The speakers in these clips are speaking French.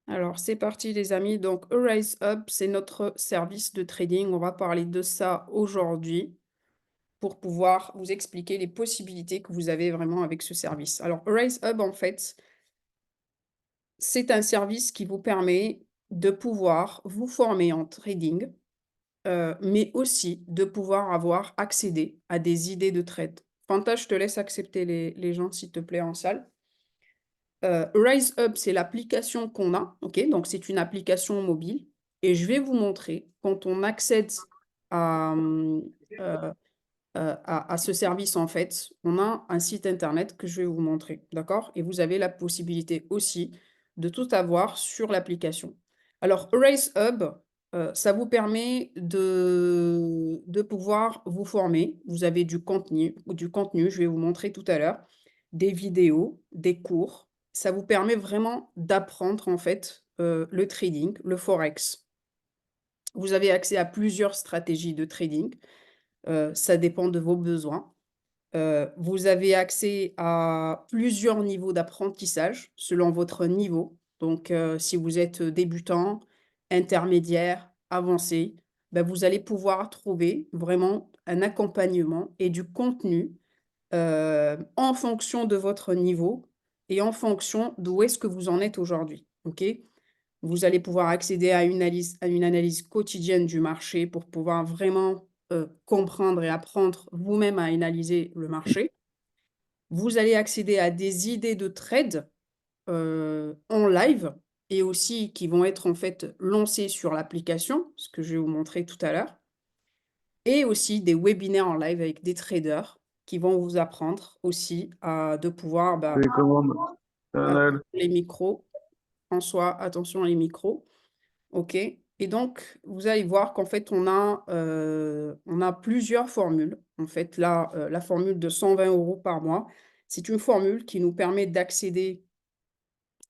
Alors, c'est parti les amis. Donc, Arise Hub, c'est notre service de trading. On va parler de ça aujourd'hui pour pouvoir vous expliquer les possibilités que vous avez vraiment avec ce service. Alors, Arise Hub, en fait, c'est un service qui vous permet de pouvoir vous former en trading, mais aussi de pouvoir avoir accédé à des idées de trade. Fanta, je te laisse accepter les gens, s'il te plaît, en salle. Rise Up, c'est l'application qu'on a, OK? Donc c'est une application mobile et je vais vous montrer quand on accède à, à ce service, en fait, on a un site internet que je vais vous montrer, d'accord? Et vous avez la possibilité aussi de tout avoir sur l'application. Alors Rise Hub, ça vous permet de pouvoir vous former. Vous avez du contenu, je vais vous montrer tout à l'heure, des vidéos, des cours. Ça vous permet vraiment d'apprendre, en fait, le trading, le forex. Vous avez accès à plusieurs stratégies de trading, ça dépend de vos besoins. Vous avez accès à plusieurs niveaux d'apprentissage selon votre niveau. Donc, si vous êtes débutant, intermédiaire, avancé, bah, vous allez pouvoir trouver vraiment un accompagnement et du contenu en fonction de votre niveau et en fonction d'où est-ce que vous en êtes aujourd'hui. OK? Vous allez pouvoir accéder à une analyse quotidienne du marché pour pouvoir vraiment comprendre et apprendre vous-même à analyser le marché. Vous allez accéder à des idées de trade en live et aussi qui vont être en fait lancées sur l'application, ce que je vais vous montrer tout à l'heure. Et aussi des webinaires en live avec des traders qui vont vous apprendre aussi à de pouvoir, bah, Les commandes. attention Naël. les micros, François, attention les micros. OK, et donc vous allez voir qu'en fait on a plusieurs formules. En fait là, la formule de 120 € par mois, c'est une formule qui nous permet d'accéder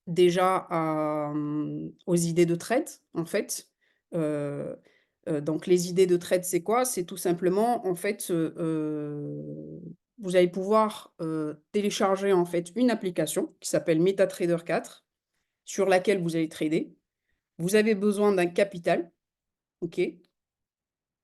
déjà à, aux idées de trade, en fait. Heu donc les idées de trade, c'est quoi? C'est tout simplement, en fait, vous allez pouvoir, télécharger, en fait, une application qui s'appelle MetaTrader 4 sur laquelle vous allez trader. Vous avez besoin d'un capital, OK?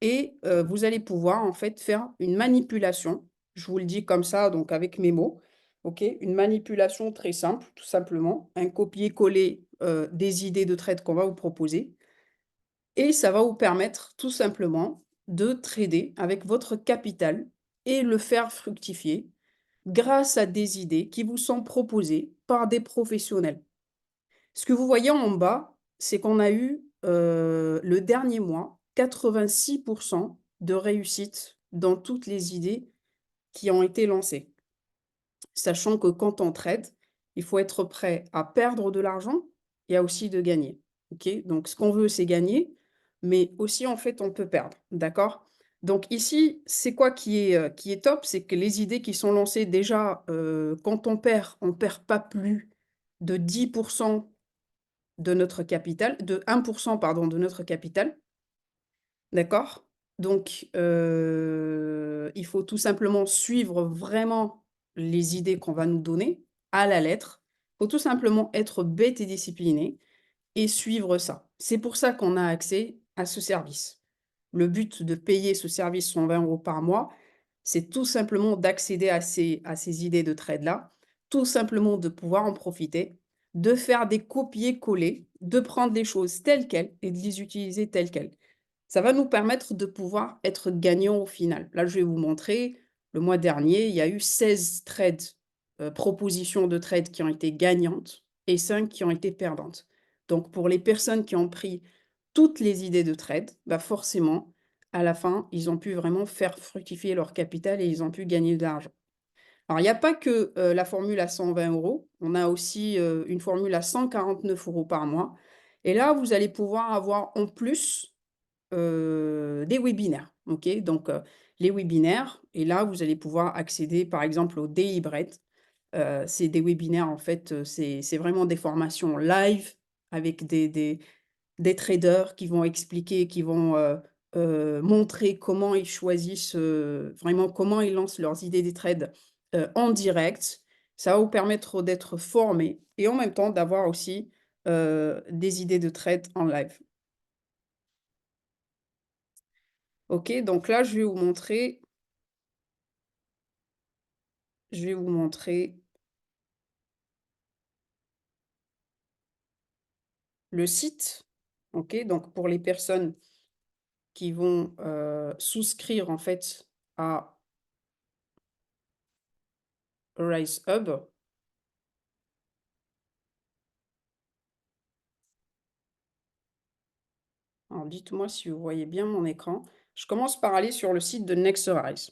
Et vous allez pouvoir, en fait, faire une manipulation. Je vous le dis comme ça, donc avec mes mots, OK? Une manipulation très simple, tout simplement, un copier-coller, des idées de trade qu'on va vous proposer et ça va vous permettre tout simplement de trader avec votre capital et le faire fructifier grâce à des idées qui vous sont proposées par des professionnels. Ce que vous voyez en bas, c'est qu'on a eu, le dernier mois, 86 de réussite dans toutes les idées qui ont été lancées. Sachant que quand on trade, il faut être prêt à perdre de l'argent et à aussi de gagner. OK? Donc ce qu'on veut, c'est gagner, mais aussi, en fait, on peut perdre. D'accord? Donc ici, c'est quoi qui est top? C'est que les idées qui sont lancées déjà, quand on perd pas plus de 10 de notre capital, de 1 pardon, de notre capital, d'accord? Donc il faut tout simplement suivre vraiment les idées qu'on va nous donner à la lettre. Il faut tout simplement être bête et discipliné et suivre ça. C'est pour ça qu'on a accès à ce service. Le but de payer ce service 120 € par mois, c'est tout simplement d'accéder à ces idées de trade-là, tout simplement de pouvoir en profiter, de faire des copier-coller, de prendre les choses telles quelles et de les utiliser telles quelles. Ça va nous permettre de pouvoir être gagnant au final. Là, je vais vous montrer, le mois dernier, il y a eu 16 trades, propositions de trades qui ont été gagnantes et 5 qui ont été perdantes. Donc pour les personnes qui ont pris toutes les idées de trade, bah forcément, à la fin, ils ont pu vraiment faire fructifier leur capital et ils ont pu gagner de l'argent. Alors il n'y a pas que, la formule à 120 €, on a aussi, une formule à 149 € par mois et là, vous allez pouvoir avoir en plus des webinaires, OK? Donc, les webinaires et là, vous allez pouvoir accéder, par exemple, au Daily Bread. C'est des webinaires, en fait, c'est vraiment des formations live avec des traders qui vont expliquer, qui vont, montrer comment ils choisissent, vraiment comment ils lancent leurs idées des trades, en direct. Ça va vous permettre d'être formés et en même temps d'avoir aussi des idées de trade en live. OK, donc là, je vais vous montrer le site. OK, donc pour les personnes qui vont, souscrire en fait à Rise Hub. Alors dites-moi si vous voyez bien mon écran. Je commence par aller sur le site de Nexterize.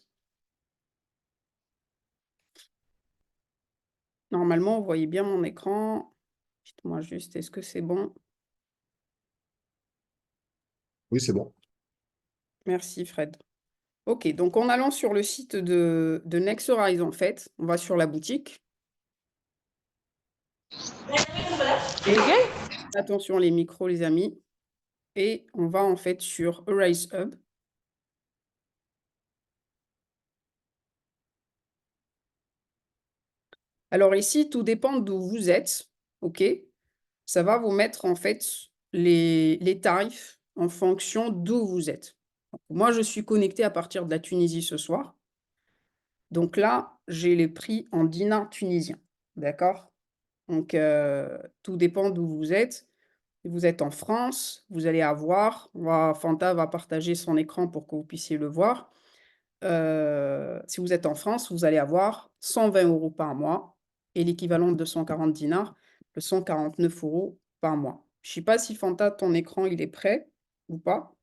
Normalement, vous voyez bien mon écran. Dites-moi juste, est-ce que c'est bon? Oui, c'est bon. Merci Fred. OK, donc en allant sur le site de Nexterize, en fait, on va sur la boutique. Et attention les micros, les amis. Et on va en fait sur Rise Hub. Alors ici, tout dépend d'où vous êtes. OK? Ça va vous mettre en fait les tarifs en fonction d'où vous êtes. Donc, moi, je suis connectée à partir de la Tunisie ce soir. Donc là, j'ai les prix en dinars tunisiens. D'accord? Donc, tout dépend d'où vous êtes. Si vous êtes en France, vous allez avoir, Fanta va partager son écran pour que vous puissiez le voir. Si vous êtes en France, vous allez avoir 120 € par mois et l'équivalent de 240 dinars, de 149 € par mois. Je ne sais pas si Fanta, ton écran, il est prêt ou pas.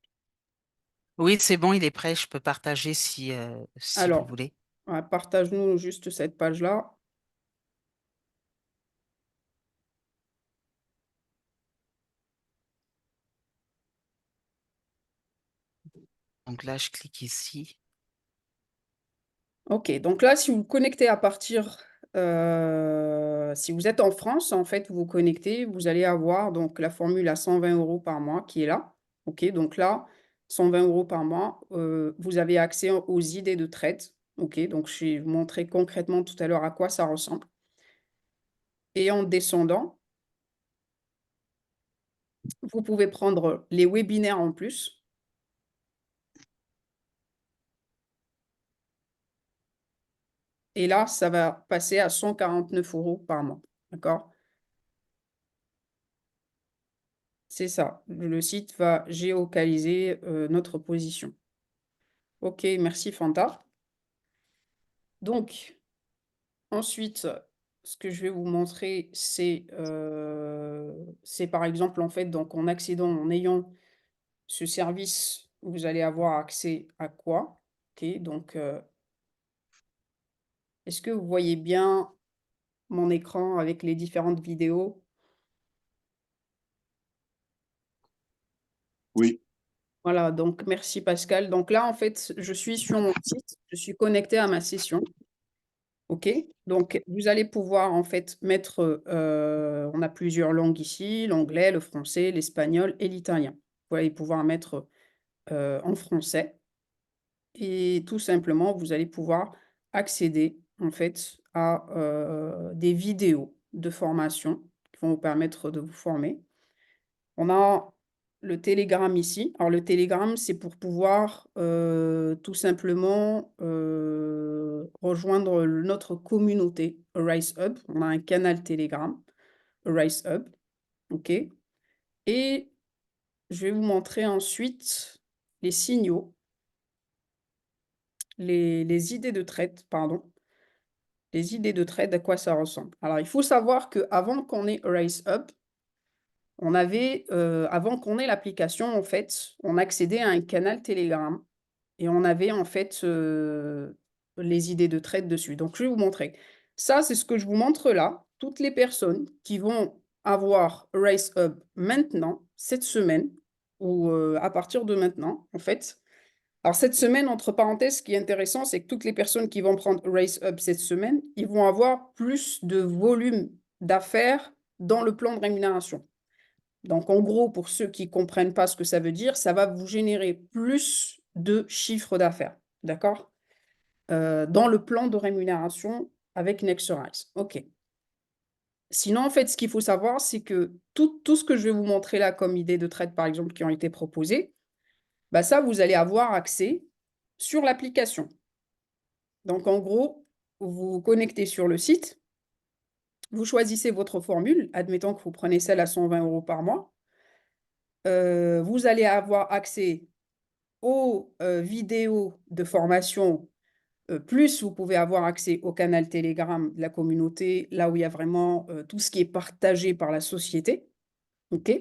Oui, c'est bon, il est prêt. Je peux partager si vous Alors, voulez. partage-nous juste cette page-là. Donc là, je clique ici. OK, donc là, si vous vous connectez à partir, si vous êtes en France, en fait, vous vous connectez, vous allez avoir donc la formule à 120 € par mois qui est là. OK, donc là, 120 € par mois, vous avez accès aux idées de trade. OK, donc je vais vous montrer concrètement tout à l'heure à quoi ça ressemble. Et en descendant, vous pouvez prendre les webinaires en plus. Et là, ça va passer à 149 € par mois. D'accord? C'est ça. Le site va géocaliser, notre position. OK, merci Fanta. Donc ensuite, ce que je vais vous montrer, c'est par exemple, en fait, donc en accédant, en ayant ce service, vous allez avoir accès à quoi? OK, donc est-ce que vous voyez bien mon écran avec les différentes vidéos? Oui. Voilà, donc merci Pascal. Donc là, en fait, je suis sur mon site, je suis connectée à ma session. OK, donc vous allez pouvoir en fait mettre, on a plusieurs langues ici, l'anglais, le français, l'espagnol et l'italien. Vous allez pouvoir mettre, en français et tout simplement, vous allez pouvoir accéder en fait à, des vidéos de formation qui vont vous permettre de vous former. On a le Telegram ici. Alors le Telegram, c'est pour pouvoir, tout simplement, rejoindre notre communauté Arise Hub. On a un canal Telegram, Arise Hub, OK? Et je vais vous montrer ensuite les signaux, les idées de trade, pardon. Les idées de trade, à quoi ça ressemble? Alors il faut savoir qu'avant qu'on ait Arise Hub, on avait, avant qu'on ait l'application, en fait, on accédait à un canal Telegram et on avait, en fait, les idées de trade dessus. Donc je vais vous montrer. Ça, c'est ce que je vous montre là. Toutes les personnes qui vont avoir Race Hub maintenant, cette semaine ou, à partir de maintenant, en fait. Alors cette semaine, entre parenthèses, ce qui est intéressant, c'est que toutes les personnes qui vont prendre Race Hub cette semaine, ils vont avoir plus de volume d'affaires dans le plan de rémunération. Donc, en gros, pour ceux qui ne comprennent pas ce que ça veut dire, ça va vous générer plus de chiffre d'affaires, d'accord? Dans le plan de rémunération avec Nexterize. OK. Sinon, en fait, ce qu'il faut savoir, c'est que tout ce que je vais vous montrer là comme idées de trade, par exemple, qui ont été proposées, bah ça, vous allez avoir accès sur l'application. Donc, en gros, vous vous connectez sur le site, vous choisissez votre formule, admettons que vous prenez celle à 120 € par mois. Vous allez avoir accès aux vidéos de formation, plus vous pouvez avoir accès au canal Telegram de la communauté, là où il y a vraiment tout ce qui est partagé par la société. OK?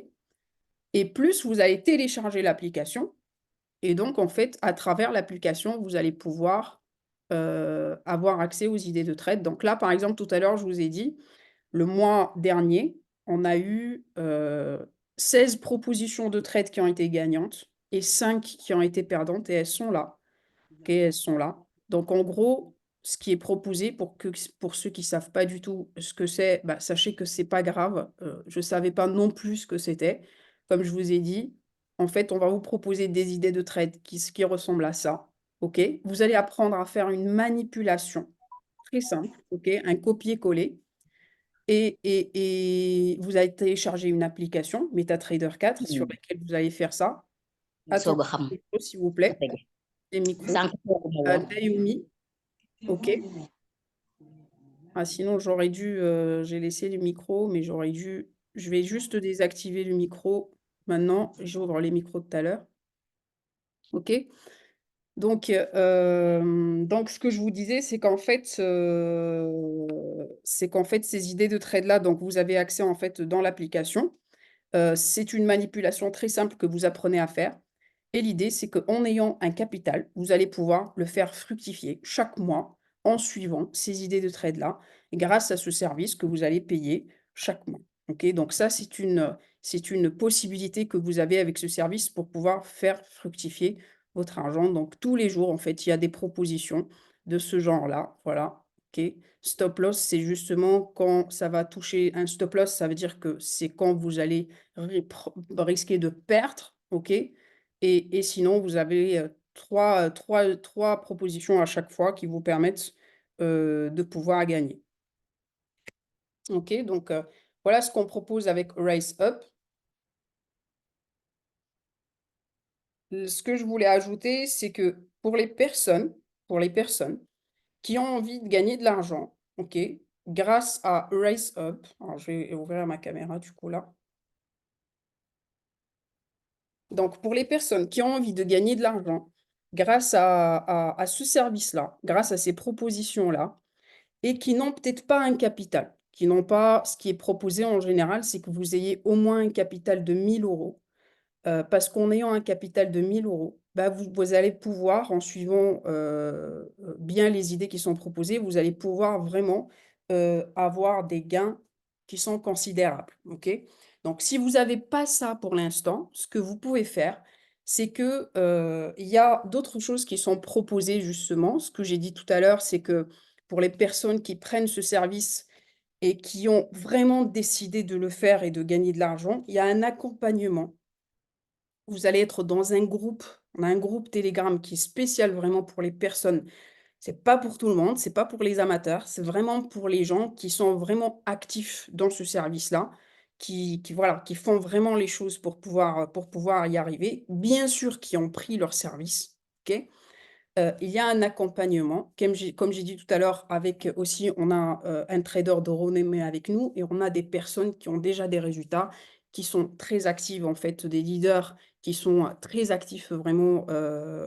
Et plus vous allez télécharger l'application. Et donc, en fait, à travers l'application, vous allez pouvoir avoir accès aux idées de trade. Donc là, par exemple, tout à l'heure, je vous ai dit, le mois dernier, on a eu 16 propositions de trade qui ont été gagnantes et 5 qui ont été perdantes et elles sont là. OK, elles sont là. Donc en gros, ce qui est proposé pour ceux qui ne savent pas du tout ce que c'est, bah, sachez que c'est pas grave. Je ne savais pas non plus ce que c'était. Comme je vous ai dit, en fait, on va vous proposer des idées de trade qui ressemblent à ça. OK? Vous allez apprendre à faire une manipulation très simple, OK? Un copier-coller. Et vous allez télécharger une application, MetaTrader 4, sur laquelle vous allez faire ça. Attendez, soog a xam s'il vous ba plaît, tege les micros. sànq tooguma woon Naomi, OK. Ah, sinon, j'ai laissé le micro, mais je vais juste désactiver le micro maintenant. J'ouvre les micros de tout à l'heure. OK. Donc, ce que je vous disais, c'est qu'en fait, ces idées de trade-là, donc vous avez accès en fait dans l'application. C'est une manipulation très simple que vous apprenez à faire. Et l'idée, c'est qu'en ayant un capital, vous allez pouvoir le faire fructifier chaque mois en suivant ces idées de trade-là, grâce à ce service que vous allez payer chaque mois. OK? Donc ça, c'est une possibilité que vous avez avec ce service pour pouvoir faire fructifier votre argent. Donc tous les jours, en fait, il y a des propositions de ce genre-là. Voilà. OK? Stop loss, c'est justement quand ça va toucher un stop loss, ça veut dire que c'est quand vous allez risquer de perdre, OK? Et sinon, vous avez trois propositions à chaque fois qui vous permettent de pouvoir gagner. OK? Donc, voilà ce qu'on propose avec Rise Up. Ce que je voulais ajouter, c'est que pour les personnes qui ont envie de gagner de l'argent, OK, grâce à Rise Up, alors je vais ouvrir ma caméra du coup là. Donc, pour les personnes qui ont envie de gagner de l'argent grâce à ce service-là, grâce à ces propositions-là, et qui n'ont peut-être pas un capital, qui n'ont pas, ce qui est proposé en général, c'est que vous ayez au moins un capital de 1 000 €. Parce qu'en ayant un capital de 1 000 €, bah, vous allez pouvoir, en suivant bien les idées qui sont proposées, vous allez pouvoir vraiment avoir des gains qui sont considérables. OK? Donc, si vous n'avez pas ça pour l'instant, ce que vous pouvez faire, c'est que il y a d'autres choses qui sont proposées justement. Ce que j'ai dit tout à l'heure, c'est que pour les personnes qui prennent ce service et qui ont vraiment décidé de le faire et de gagner de l'argent, il y a un accompagnement. Vous allez être dans un groupe. On a un groupe Telegram qui est spécial vraiment pour les personnes. C'est pas pour tout le monde, c'est pas pour les amateurs, c'est vraiment pour les gens qui sont vraiment actifs dans ce service-là, voilà, qui font vraiment les choses pour pouvoir y arriver. Bien sûr, qui ont pris leur service, OK? Il y a un accompagnement, comme j'ai dit tout à l'heure, avec aussi on a, un trader de renommée avec nous et on a des personnes qui ont déjà des résultats, qui sont très actives en fait, des leaders qui sont, très actifs vraiment,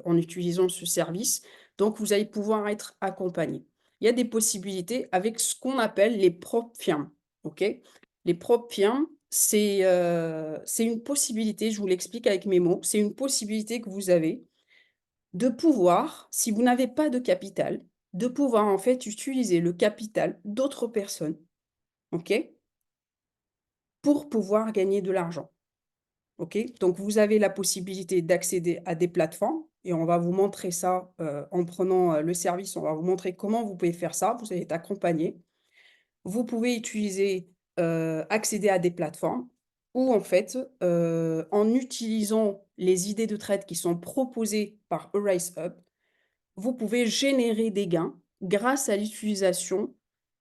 en utilisant ce service. Donc vous allez pouvoir être accompagnés. Il y a des possibilités avec ce qu'on appelle les propres firmes, OK? Les propres firmes, c'est une possibilité, je vous l'explique avec mes mots, c'est une possibilité que vous avez de pouvoir, si vous n'avez pas de capital, de pouvoir en fait utiliser le capital d'autres personnes, OK? Pour pouvoir gagner de l'argent, OK? Donc vous avez la possibilité d'accéder à des plateformes et on va vous montrer ça, en prenant, le service, on va vous montrer comment vous pouvez faire ça, vous allez être accompagné. Vous pouvez utiliser, accéder à des plateformes où en fait, en utilisant les idées de trade qui sont proposées par Arise Up, vous pouvez générer des gains grâce à l'utilisation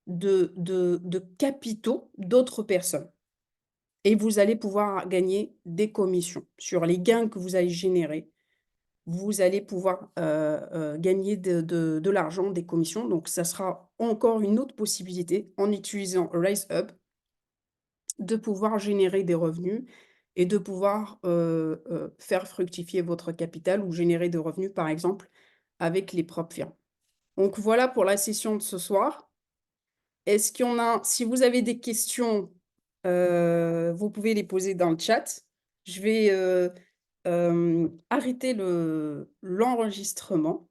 de capitaux d'autres personnes et vous allez pouvoir gagner des commissions. Sur les gains que vous allez générer, vous allez pouvoir, gagner de l'argent, des commissions. Donc ça sera encore une autre possibilité en utilisant RaiseUp de pouvoir générer des revenus et de pouvoir, faire fructifier votre capital ou générer des revenus, par exemple, avec les propres firmes. Donc voilà pour la session de ce soir. Est-ce qu'il y en a si vous avez des questions, vous pouvez les poser dans le chat. Je vais, arrêter l'enregistrement.